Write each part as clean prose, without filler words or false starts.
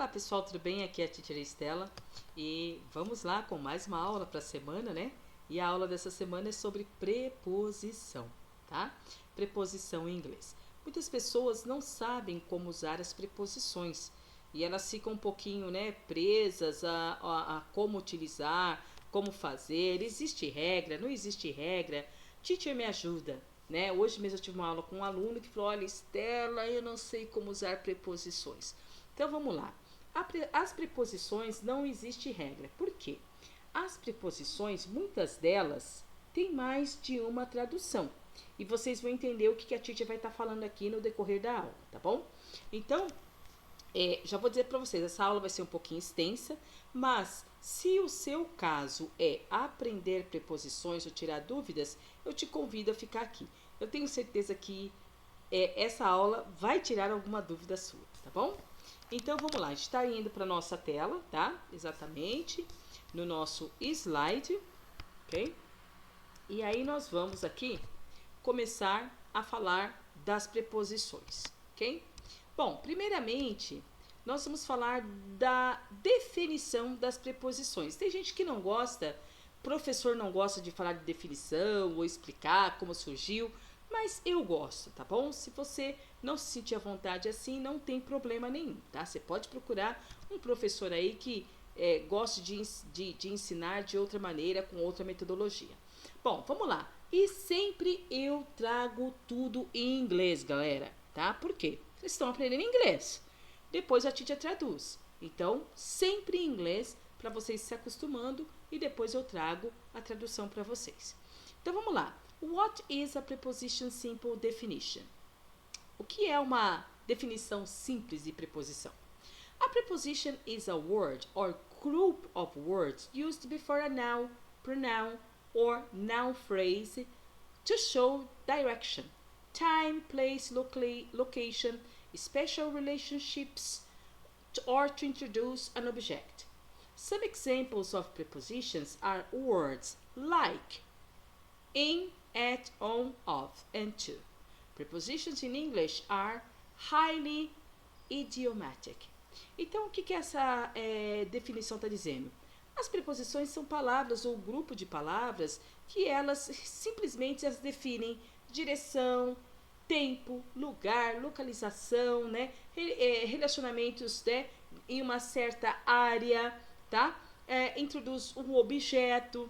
Olá pessoal, tudo bem? Aqui é a Teacher Estela e vamos lá com mais uma aula para a semana, né? E a aula dessa semana é sobre preposição, tá? Preposição em inglês. Muitas pessoas não sabem como usar as preposições e elas ficam um pouquinho, né, presas a como utilizar, como fazer. Existe regra? Não existe regra? Teacher, me ajuda, né? Hoje mesmo eu tive uma aula com um aluno que falou: olha, Estela, eu não sei como usar preposições. Então vamos lá. As preposições não existe regra. Por quê? As preposições, muitas delas, têm mais de uma tradução. E vocês vão entender o que a Titia vai estar falando aqui no decorrer da aula, tá bom? Então, já vou dizer para vocês, essa aula vai ser um pouquinho extensa, mas se o seu caso é aprender preposições ou tirar dúvidas, eu te convido a ficar aqui. Eu tenho certeza que essa aula vai tirar alguma dúvida sua, tá bom? Então, vamos lá, a gente está indo para a nossa tela, tá? Exatamente, no nosso slide, ok? E aí nós vamos aqui começar a falar das preposições, ok? Bom, primeiramente, nós vamos falar da definição das preposições. Tem gente que não gosta, professor não gosta de falar de definição ou explicar como surgiu, mas eu gosto, tá bom? Se você não se sentir à vontade assim, não tem problema nenhum, tá? Você pode procurar um professor aí que goste de ensinar de outra maneira, com outra metodologia. Bom, vamos lá. E sempre eu trago tudo em inglês, galera, tá? Por quê? Vocês estão aprendendo inglês. Depois a Titia traduz. Então, sempre em inglês, para vocês se acostumando, e depois eu trago a tradução para vocês. Então, vamos lá. What is a preposition simple definition? O que é uma definição simples de preposição? A preposition is a word or group of words used before a noun, pronoun, or noun phrase to show direction, time, place, location, special relationships, or to introduce an object. Some examples of prepositions are words like in, at, on, of, and to. Prepositions in English are highly idiomatic. Então, o que essa definição está dizendo? As preposições são palavras ou grupo de palavras que elas simplesmente as definem direção, tempo, lugar, localização, né? Relacionamentos, né? Em uma certa área, tá? Introduz um objeto.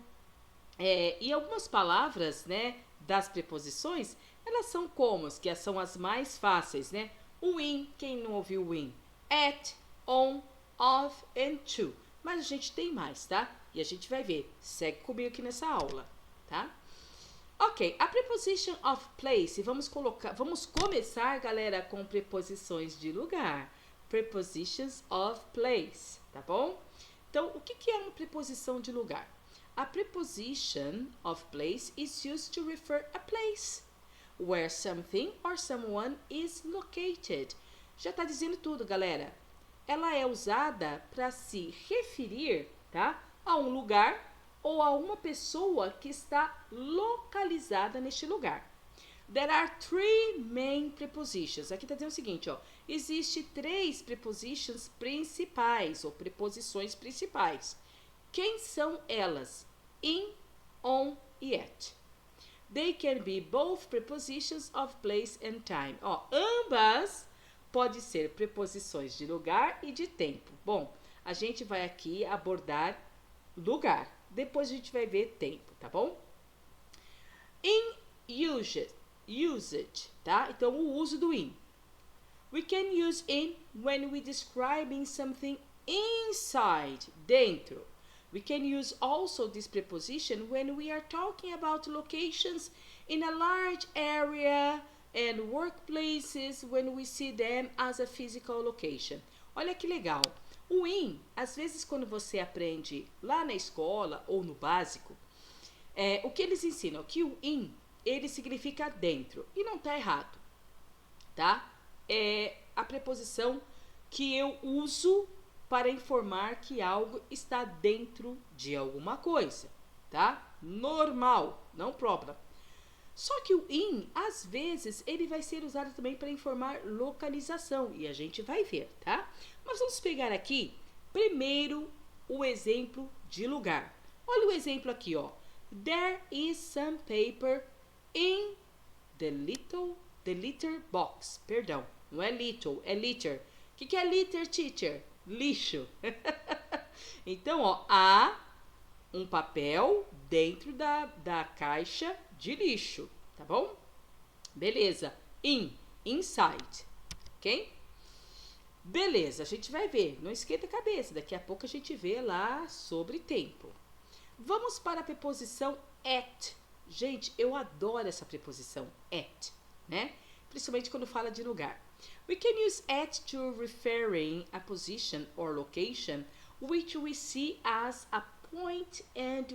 E algumas palavras, né, das preposições, elas são como? Que são as mais fáceis, né? O in, quem não ouviu o in? At, on, of and to. Mas a gente tem mais, tá? E a gente vai ver. Segue comigo aqui nessa aula, tá? Ok, a preposition of place, vamos começar, galera, com preposições de lugar. Prepositions of place, tá bom? Então, o que é uma preposição de lugar? A preposition of place is used to refer a place where something or someone is located. Já tá dizendo tudo, galera. Ela é usada para se referir, tá, a um lugar ou a uma pessoa que está localizada neste lugar. There are three main prepositions. Aqui está dizendo o seguinte, ó. Existe 3 prepositions principais ou preposições principais. Quem são elas? In, on e at. They can be both prepositions of place and time. Ó, ambas podem ser preposições de lugar e de tempo. Bom, a gente vai aqui abordar lugar. Depois a gente vai ver tempo, tá bom? In usage, tá? Então, o uso do in. We can use in when we describing something inside, dentro. We can use also this preposition when we are talking about locations in a large area and workplaces when we see them as a physical location. Olha que legal. O in, às vezes quando você aprende lá na escola ou no básico, o que eles ensinam? Que o in, ele significa dentro. E não está errado, tá? É a preposição que eu uso para informar que algo está dentro de alguma coisa, tá? Normal, não problem. Só que o in, às vezes, ele vai ser usado também para informar localização, e a gente vai ver, tá? Mas vamos pegar aqui, primeiro, o exemplo de lugar. Olha o exemplo aqui, ó. There is some paper in the litter box. Perdão, não é little, é litter. O que é litter, teacher? Lixo. Então, ó, há um papel dentro da caixa de lixo, tá bom? Beleza. Inside, ok? Beleza, a gente vai ver. Não esquenta a cabeça, daqui a pouco a gente vê lá sobre tempo. Vamos para a preposição at. Gente, eu adoro essa preposição at, né? Principalmente quando fala de lugar. We can use at to referring a position or location which we see as a point and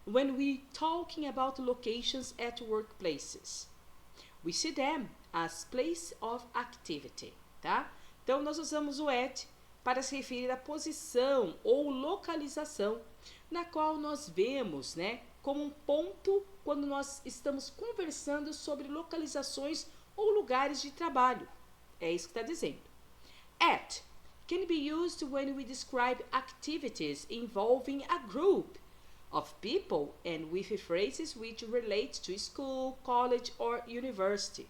when we talking about locations at workplaces. We see them as place of activity, tá? Então, nós usamos o at para se referir à posição ou localização na qual nós vemos, né, como um ponto quando nós estamos conversando sobre localizações ou lugares de trabalho. É isso que está dizendo. At can be used when we describe activities involving a group of people and with phrases which relate to school, college or university.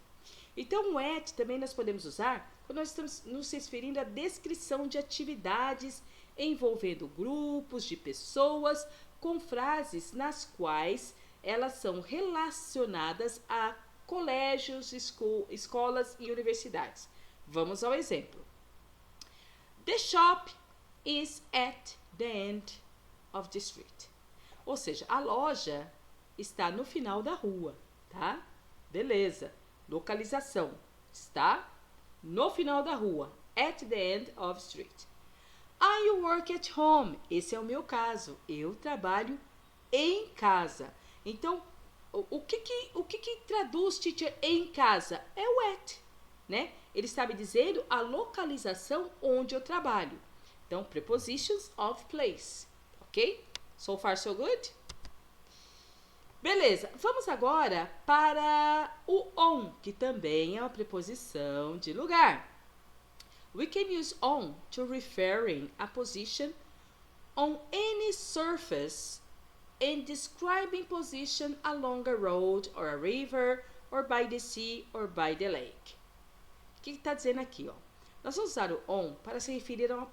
Então, o at também nós podemos usar quando nós estamos nos referindo à descrição de atividades envolvendo grupos de pessoas com frases nas quais elas são relacionadas a colégios, escolas e universidades. Vamos ao exemplo. The shop is at the end of the street. Ou seja, a loja está no final da rua, tá? Beleza. Localização. Está no final da rua. At the end of the street. I work at home. Esse é o meu caso. Eu trabalho em casa. Então, o que traduz, teacher, em casa? É o at, né? Ele está me dizendo a localização onde eu trabalho. Então, prepositions of place. Ok? So far, so good? Beleza. Vamos agora para o on, que também é uma preposição de lugar. We can use on to referring a position on any surface and describing position along a road or a river or by the sea or by the lake. O que está dizendo aqui, ó? Nós vamos usar o on para se referir a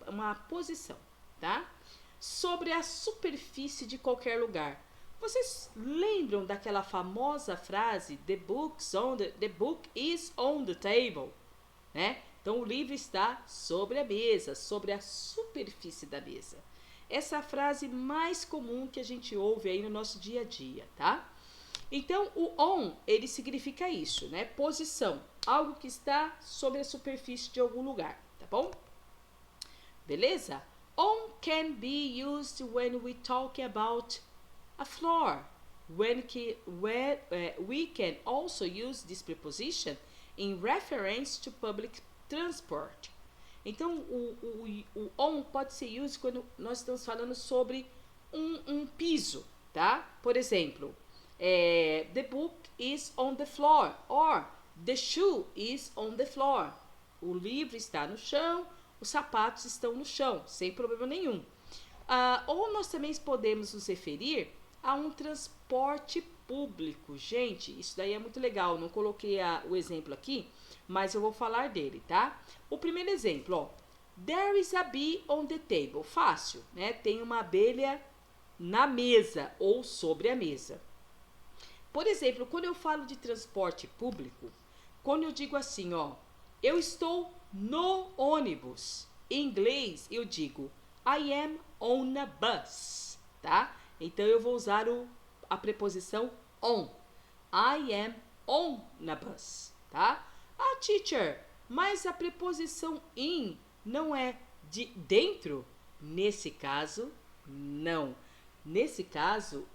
uma posição, tá? Sobre a superfície de qualquer lugar. Vocês lembram daquela famosa frase the book is on the table, né? Então o livro está sobre a mesa, sobre a superfície da mesa. Essa é a frase mais comum que a gente ouve aí no nosso dia a dia, tá? Então o on, ele significa isso, né? Posição, algo que está sobre a superfície de algum lugar, tá bom? Beleza? On can be used when we talk about a floor. We can also use this preposition in reference to public transport. Então, o on pode ser usado quando nós estamos falando sobre um piso, tá? Por exemplo, the book is on the floor, or the shoe is on the floor. O livro está no chão, os sapatos estão no chão, sem problema nenhum. Ou nós também podemos nos referir a um transporte público. Gente, isso daí é muito legal. Não coloquei o exemplo aqui, mas eu vou falar dele, tá? O primeiro exemplo, ó. There is a bee on the table. Fácil, né? Tem uma abelha na mesa ou sobre a mesa. Por exemplo, quando eu falo de transporte público, quando eu digo assim, ó, eu estou no ônibus. Em inglês, eu digo I am on a bus, tá? Então, eu vou usar a preposição on. I am on a bus, tá? Teacher, mas a preposição in não é de dentro? Nesse caso, não. Nesse caso,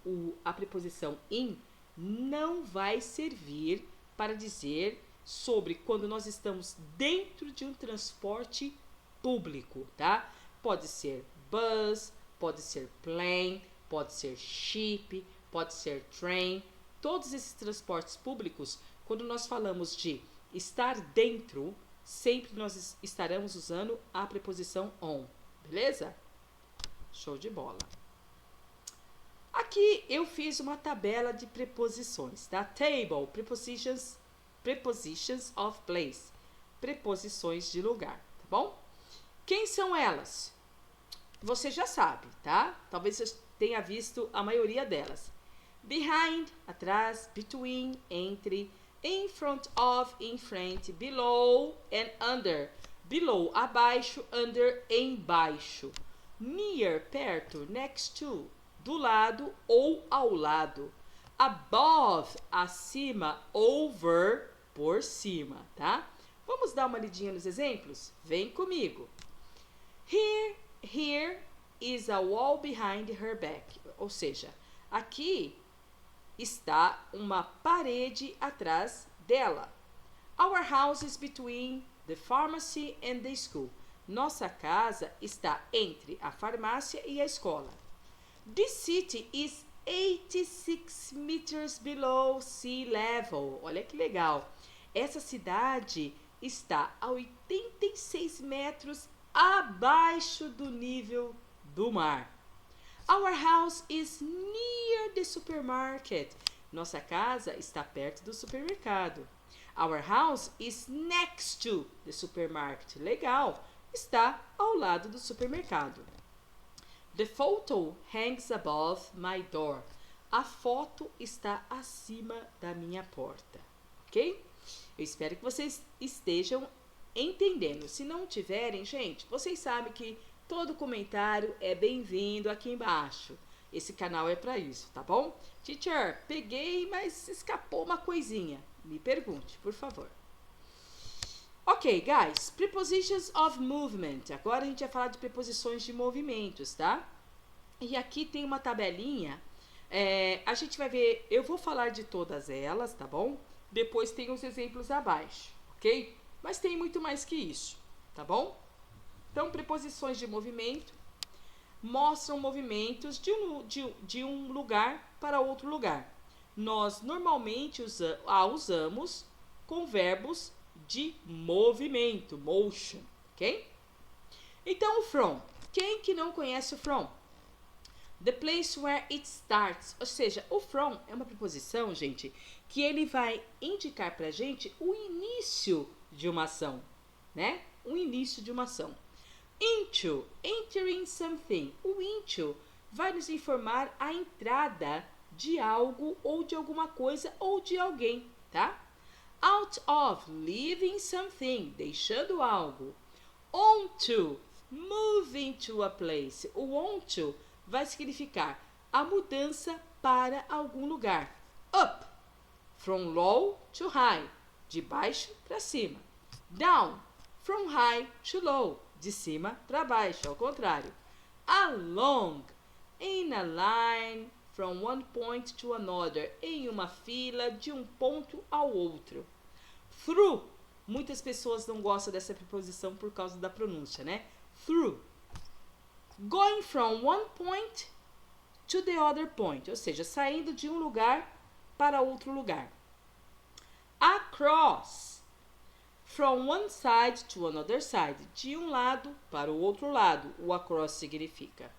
a preposição in não vai servir para dizer sobre quando nós estamos dentro de um transporte público, tá? Pode ser bus, pode ser plane, pode ser ship, pode ser train. Todos esses transportes públicos, quando nós falamos de estar dentro, sempre nós estaremos usando a preposição on, beleza? Show de bola. Aqui eu fiz uma tabela de preposições, tá? Table, prepositions of place, preposições de lugar, tá bom? Quem são elas? Você já sabe, tá? Talvez você tenha visto a maioria delas. Behind, atrás, between, entre, in front of, em frente, below and under. Below, abaixo, under, embaixo. Near, perto, next to, do lado ou ao lado. Above, acima, over, por cima, tá? Vamos dar uma lidinha nos exemplos? Vem comigo. Here is a wall behind her back. Ou seja, aqui está uma parede atrás dela. Our house is between the pharmacy and the school. Nossa casa está entre a farmácia e a escola. This city is 86 meters below sea level. Olha que legal. Essa cidade está a 86 metros abaixo do nível do mar. Our house is near the supermarket. Nossa casa está perto do supermercado. Our house is next to the supermarket. Legal. Está ao lado do supermercado. The photo hangs above my door. A foto está acima da minha porta. Ok? Eu espero que vocês estejam entendendo. Se não tiverem, gente, vocês sabem que todo comentário é bem-vindo aqui embaixo. Esse canal é para isso, tá bom? Teacher, peguei, mas escapou uma coisinha. Me pergunte, por favor. Ok, guys, prepositions of movement. Agora a gente vai falar de preposições de movimentos, tá? E aqui tem uma tabelinha. A gente vai ver, eu vou falar de todas elas, tá bom? Depois tem os exemplos abaixo, ok? Mas tem muito mais que isso, tá bom? Então, preposições de movimento mostram movimentos de um lugar para outro lugar. Nós normalmente usamos com verbos de movimento, motion, ok? Então, o from. Quem que não conhece o from? The place where it starts. Ou seja, o from é uma preposição, gente, que ele vai indicar pra gente o início de uma ação, né? O início de uma ação. Into, entering something. O into vai nos informar a entrada de algo ou de alguma coisa ou de alguém, tá? Out of, leaving something, deixando algo. Onto, moving to a place. O onto vai significar a mudança para algum lugar. Up, from low to high, de baixo para cima. Down, from high to low, de cima para baixo, ao contrário. Along, in a line, from one point to another, em uma fila de um ponto ao outro. Through, muitas pessoas não gostam dessa preposição por causa da pronúncia, né? Through. Going from one point to the other point, ou seja, saindo de um lugar para outro lugar. Across, from one side to another side, de um lado para o outro lado, o across significa.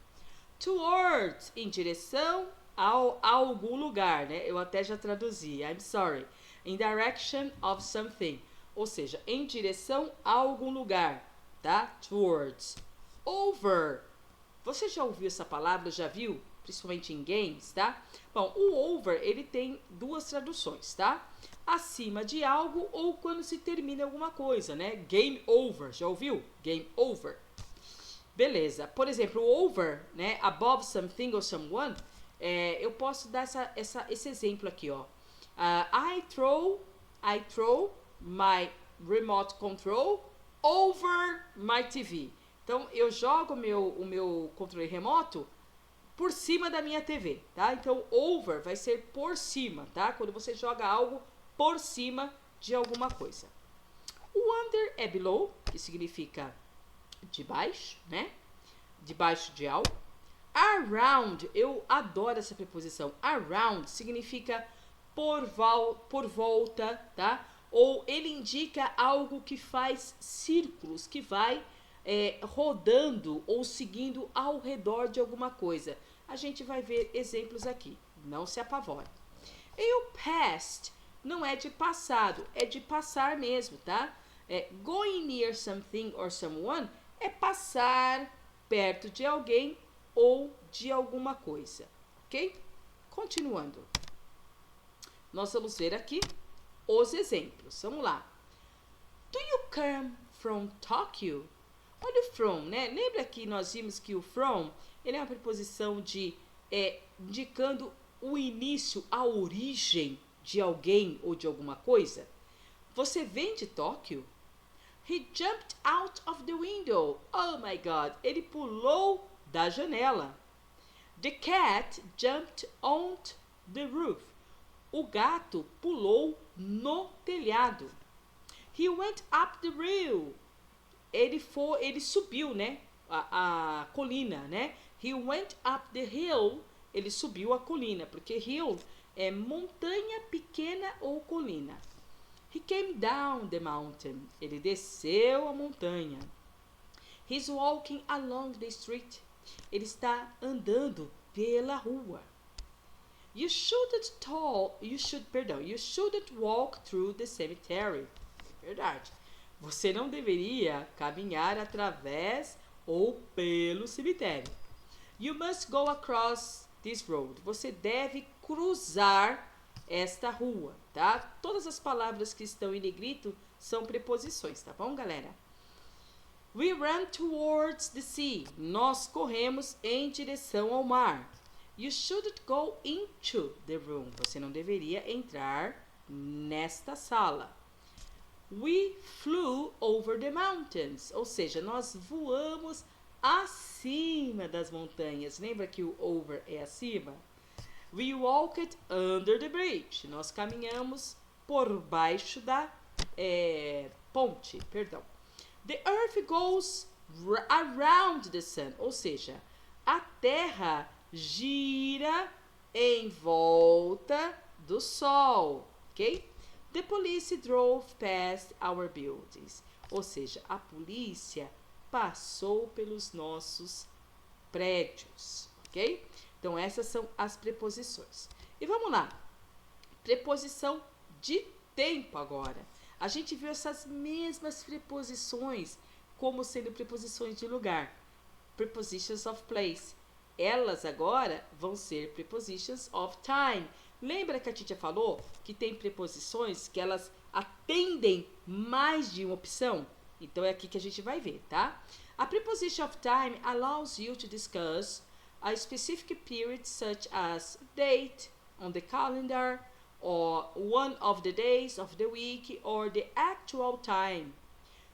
Towards, em direção a algum lugar, né? Eu até já traduzi, I'm sorry. In direction of something, ou seja, em direção a algum lugar, tá? Towards. Over. Você já ouviu essa palavra, já viu? Principalmente em games, tá? Bom, o over, ele tem duas traduções, tá? Acima de algo ou quando se termina alguma coisa, né? Game over, já ouviu? Game over. Beleza. Por exemplo, over, né? Above something or someone, eu posso dar esse exemplo aqui, ó. I throw my remote control over my TV. Então, eu jogo o meu controle remoto por cima da minha TV, tá? Então, over vai ser por cima, tá? Quando você joga algo por cima de alguma coisa. O under é below, que significa debaixo, né? Debaixo de algo. Around, eu adoro essa preposição. Around significa por volta, tá? ou ele indica algo que faz círculos, que vai rodando ou seguindo ao redor de alguma coisa. A gente vai ver exemplos aqui, não se apavore. E o past não é de passado, é de passar mesmo, tá? Going near something or someone é passar perto de alguém ou de alguma coisa, ok? Continuando. Nós vamos ver aqui os exemplos. Vamos lá. Do you come from Tokyo? Olha o from, né? Lembra que nós vimos que o from, ele é uma preposição de indicando o início, a origem de alguém ou de alguma coisa? Você vem de Tóquio? He jumped out of the window. Oh my God! Ele pulou da janela. The cat jumped on the roof. O gato pulou no telhado. He went up the hill. Ele subiu, né? A colina, né? He went up the hill. Ele subiu a colina, porque hill é montanha pequena ou colina. He came down the mountain. Ele desceu a montanha. He's walking along the street. Ele está andando pela rua. You shouldn't walk through the cemetery. Verdade. Você não deveria caminhar através ou pelo cemitério. You must go across this road. Você deve cruzar esta rua, tá? Todas as palavras que estão em negrito são preposições, tá bom, galera? We ran towards the sea. Nós corremos em direção ao mar. You shouldn't go into the room. Você não deveria entrar nesta sala. We flew over the mountains. Ou seja, nós voamos acima das montanhas. Lembra que o over é acima? We walked under the bridge. Nós caminhamos por baixo da ponte, perdão. The earth goes around the sun. Ou seja, a terra gira em volta do sol, ok? The police drove past our buildings. Ou seja, a polícia passou pelos nossos prédios, ok? Então, essas são as preposições. E vamos lá. Preposição de tempo agora. A gente viu essas mesmas preposições como sendo preposições de lugar. Prepositions of place. Elas agora vão ser prepositions of time. Lembra que a Titia falou que tem preposições que elas atendem mais de uma opção? Então, é aqui que a gente vai ver, tá? A preposition of time allows you to discuss a specific period such as date on the calendar or one of the days of the week or the actual time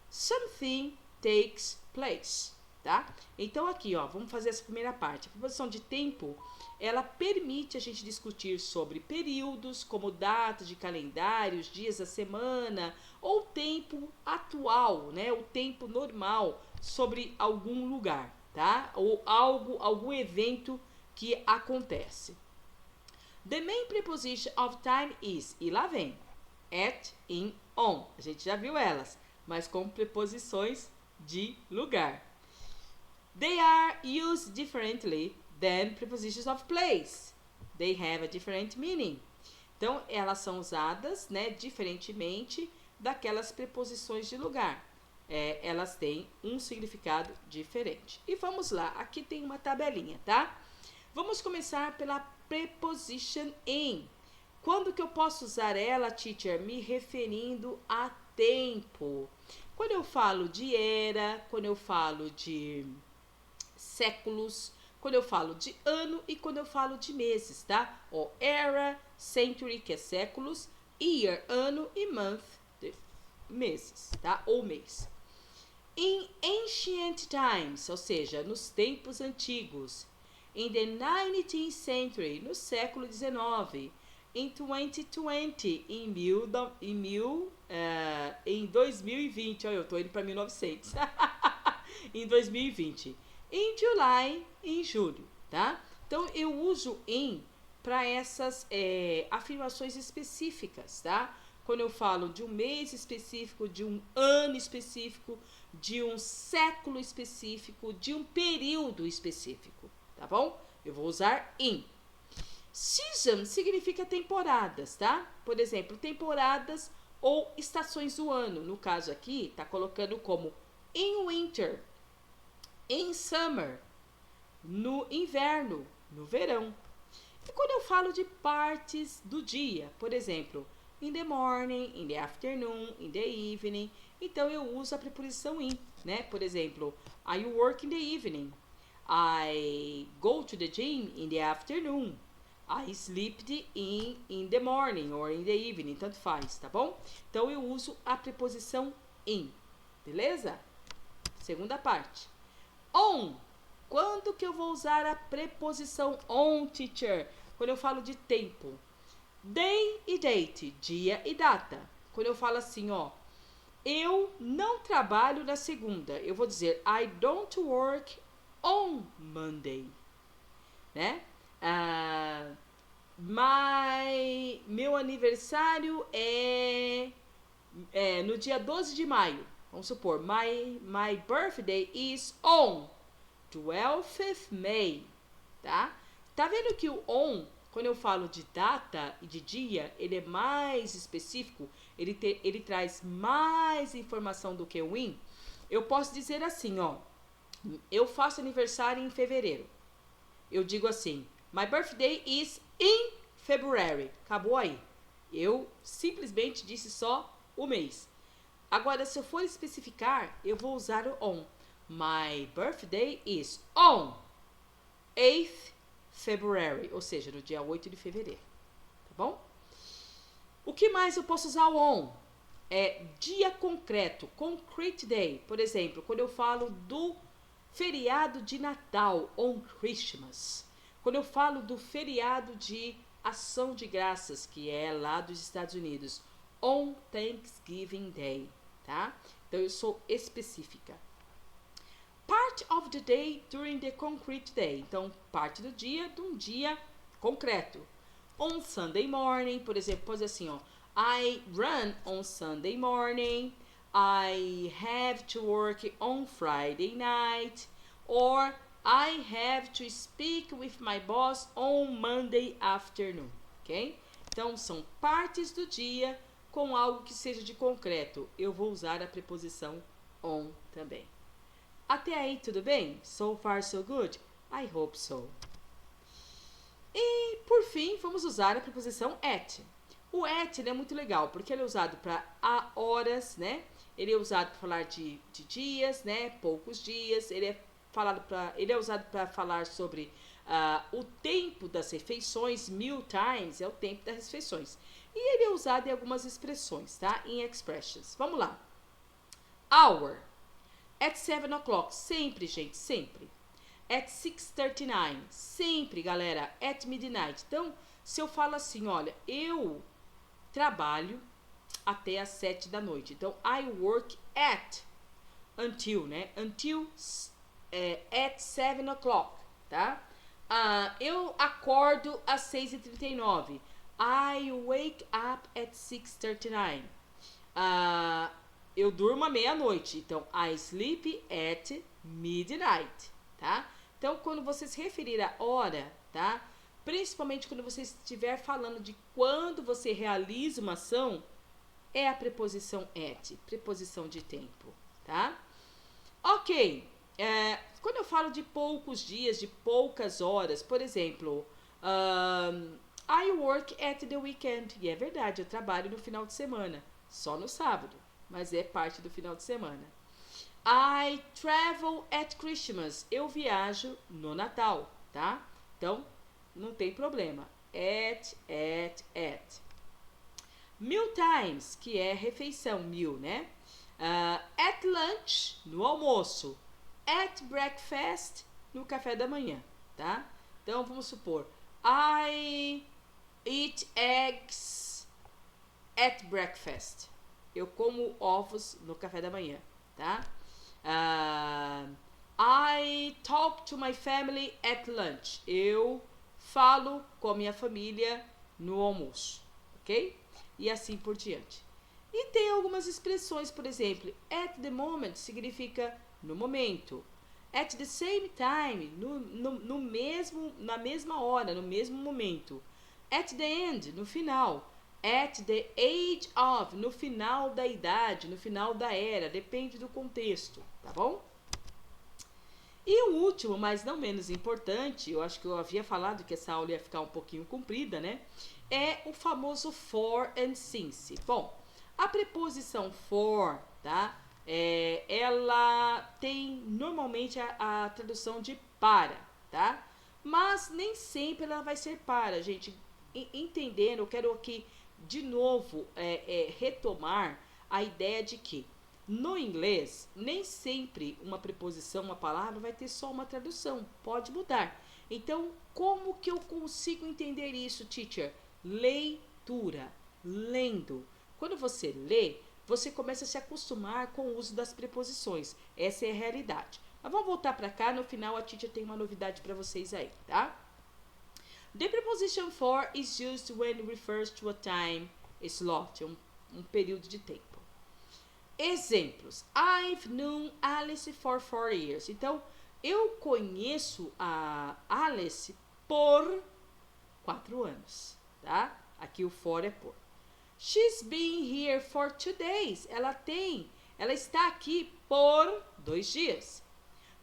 something takes place, tá? Então aqui, ó, vamos fazer essa primeira parte. A preposição de tempo, ela permite a gente discutir sobre períodos, como datas de calendários, dias da semana, ou tempo atual, né? O tempo normal sobre algum lugar, tá? Ou algum evento que acontece. The main preposition of time is, e lá vem, at, in, on. A gente já viu elas, mas com preposições de lugar. They are used differently than prepositions of place. They have a different meaning. Então, elas são usadas, né, diferentemente daquelas preposições de lugar. Elas têm um significado diferente. E vamos lá, aqui tem uma tabelinha, tá? Vamos começar pela preposition in. Quando que eu posso usar ela, teacher? Me referindo a tempo. Quando eu falo de era, quando eu falo de séculos, quando eu falo de ano e quando eu falo de meses, tá? Ó, era, century, que é séculos, year, ano e month, meses, tá? Ou mês. In ancient times, ou seja, nos tempos antigos. In the 19th century, no século XIX. In 2020, em 2020, olha, eu tô indo para 1900. Em 2020. In July, em julho, tá? Então, eu uso in para essas afirmações específicas, tá? quando eu falo de um mês específico, de um ano específico, de um século específico, de um período específico, tá bom? Eu vou usar in. Season significa temporadas, tá? Por exemplo, temporadas ou estações do ano. No caso aqui, tá colocando como in winter, in summer, no inverno, no verão. E quando eu falo de partes do dia, por exemplo, in the morning, in the afternoon, in the evening, então eu uso a preposição in, né? Por exemplo, I work in the evening, I go to the gym in the afternoon, I sleep in the morning or in the evening, tanto faz, tá bom? Então eu uso a preposição in, beleza? Segunda parte. On. Quando que eu vou usar a preposição on, teacher? Quando eu falo de tempo. Day e date, dia e data. Quando eu falo assim, ó, eu não trabalho na segunda, eu vou dizer I don't work on Monday, né? Meu aniversário é no dia 12 de maio. Vamos supor, my birthday is on 12th May, tá? Tá vendo que o on, quando eu falo de data e de dia, ele é mais específico, ele traz mais informação do que o in. Eu posso dizer assim, ó, eu faço aniversário em fevereiro. Eu digo assim, my birthday is in February. Acabou aí. Eu simplesmente disse só o mês. Agora, se eu for especificar, eu vou usar o on. My birthday is on 8th February, ou seja, no dia 8 de fevereiro, tá bom? O que mais eu posso usar o on? É dia concreto, concrete day. Por exemplo, quando eu falo do feriado de Natal, on Christmas. Quando eu falo do feriado de Ação de Graças, que é lá dos Estados Unidos, on Thanksgiving Day, tá? Então eu sou específica. Part of the day during the concrete day. Então, parte do dia de um dia concreto. On Sunday morning, por exemplo, pode dizer assim, ó, I run on Sunday morning. I have to work on Friday night. Or I have to speak with my boss on Monday afternoon. Ok? Então, são partes do dia com algo que seja de concreto. Eu vou usar a preposição on também. Até aí, tudo bem? So far, so good? I hope so. E, por fim, vamos usar a preposição at. O at ele é muito legal, porque ele é usado para horas, né? Ele é usado para falar de dias, né? Poucos dias. Ele é usado para falar sobre o tempo das refeições. Meal times é o tempo das refeições. E ele é usado em algumas expressões, tá? Em expressions. Vamos lá. Hour. At 7 o'clock, sempre, gente, sempre. At 6:39, sempre, galera, at midnight. Então, se eu falo assim, olha, eu trabalho até às 7 da noite. Então, I work at, until, né? Until at 7 o'clock, tá? Eu acordo às 6:39. I wake up at 6:39. Eu durmo à meia-noite, então I sleep at midnight, tá? Então, quando você se referir à hora, tá? Principalmente quando você estiver falando de quando você realiza uma ação, é a preposição at, preposição de tempo, tá? Ok, quando eu falo de poucos dias, de poucas horas, por exemplo, I work at the weekend, e é verdade, eu trabalho no final de semana, só no sábado. Mas é parte do final de semana. I travel at Christmas. Eu viajo no Natal, tá? Então, não tem problema. At. Meal times, que é refeição, meal, né? At lunch, no almoço. At breakfast, no café da manhã, tá? Então, vamos supor. I eat eggs at breakfast. Eu como ovos no café da manhã, tá? I talk to my family at lunch. Eu falo com a minha família no almoço, ok? e assim por diante. E tem algumas expressões, por exemplo, at the moment significa no momento. At the same time, na mesma hora, no mesmo momento. At the end, no final. At the age of, no final da idade, no final da era, depende do contexto, tá bom? E o último, mas não menos importante, eu acho que eu havia falado que essa aula ia ficar um pouquinho comprida, né? É o famoso for and since. Bom, a preposição for, tá? Ela tem normalmente a tradução de para, tá? Mas nem sempre ela vai ser para, gente. Entendendo, eu quero aqui de novo retomar a ideia de que no inglês, nem sempre uma preposição, uma palavra vai ter só uma tradução, pode mudar. Então, como que eu consigo entender isso, teacher? Leitura, lendo. Quando você lê, você começa a se acostumar com o uso das preposições. Essa é a realidade. Mas vamos voltar para cá, no final a teacher tem uma novidade para vocês aí, tá? The preposition for is used when it refers to a time slot, um período de tempo. Exemplos. I've known Alice for 4 years. Então, eu conheço a Alice por 4 anos, tá? Aqui o for é por. She's been here for 2 days. Ela está aqui por 2 dias.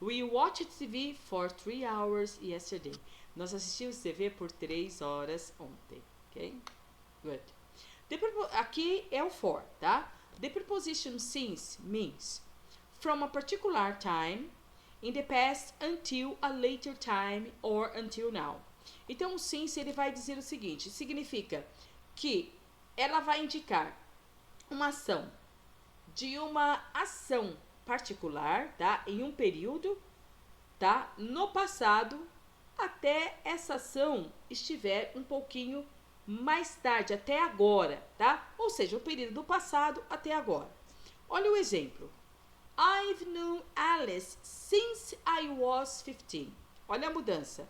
We watched TV for 3 hours yesterday. Nós assistimos TV por 3 horas ontem, ok? Good. Aqui é o for, tá? The preposition since means from a particular time, in the past, until a later time or until now. Então, o since ele vai dizer o seguinte, significa que ela vai indicar uma ação de uma ação particular, tá? Em um período, tá? No passado, até essa ação estiver um pouquinho mais tarde, até agora, tá? Ou seja, o período do passado até agora. Olha o exemplo. I've known Alice since I was 15. Olha a mudança.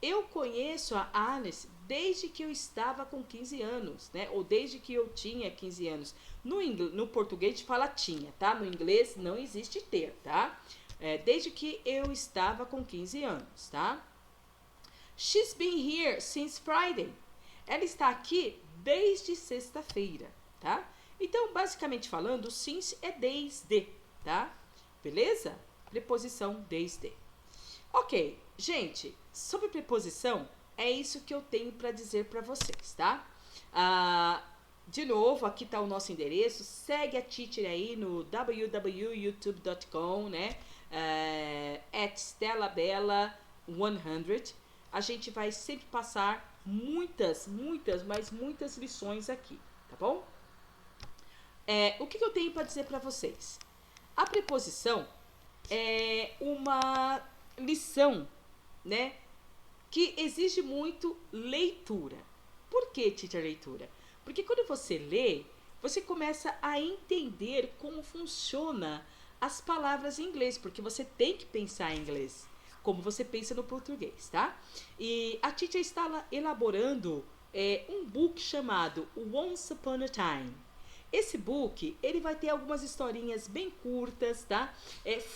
Eu conheço a Alice desde que eu estava com 15 anos, né? Ou desde que eu tinha 15 anos. No português fala tinha, tá? No inglês não existe ter, tá? Desde que eu estava com 15 anos, tá? She's been here since Friday. Ela está aqui desde sexta-feira, tá? Então, basicamente falando, o since é desde, tá? Beleza? Preposição desde. Ok, gente, sobre preposição, é isso que eu tenho para dizer para vocês, tá? De novo, aqui está o nosso endereço. Segue a teacher aí no www.youtube.com, né? @StellaBella100. A gente vai sempre passar muitas lições aqui, tá bom? O que eu tenho para dizer para vocês? A preposição é uma lição, né, que exige muito leitura. Por que, teacher, leitura? Porque quando você lê, você começa a entender como funciona as palavras em inglês, porque você tem que pensar em inglês, como você pensa no português, tá? E a teacher está elaborando um book chamado Once Upon a Time. Esse book, ele vai ter algumas historinhas bem curtas, tá?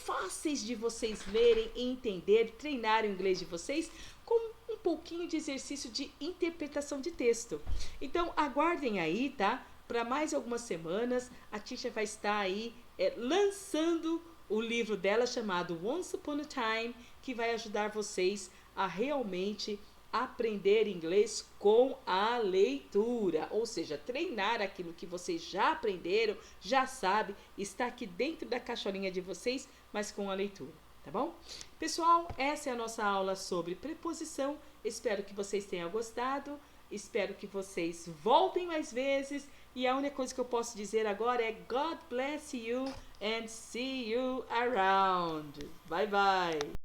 Fáceis de vocês lerem e entender, treinar o inglês de vocês, com um pouquinho de exercício de interpretação de texto. Então, aguardem aí, tá? Para mais algumas semanas, a teacher vai estar aí lançando o livro dela chamado Once Upon a Time, que vai ajudar vocês a realmente aprender inglês com a leitura, ou seja, treinar aquilo que vocês já aprenderam, já sabem, está aqui dentro da caixolinha de vocês, mas com a leitura, tá bom? Pessoal, essa é a nossa aula sobre preposição, espero que vocês tenham gostado, espero que vocês voltem mais vezes, e a única coisa que eu posso dizer agora é God bless you and see you around. Bye bye!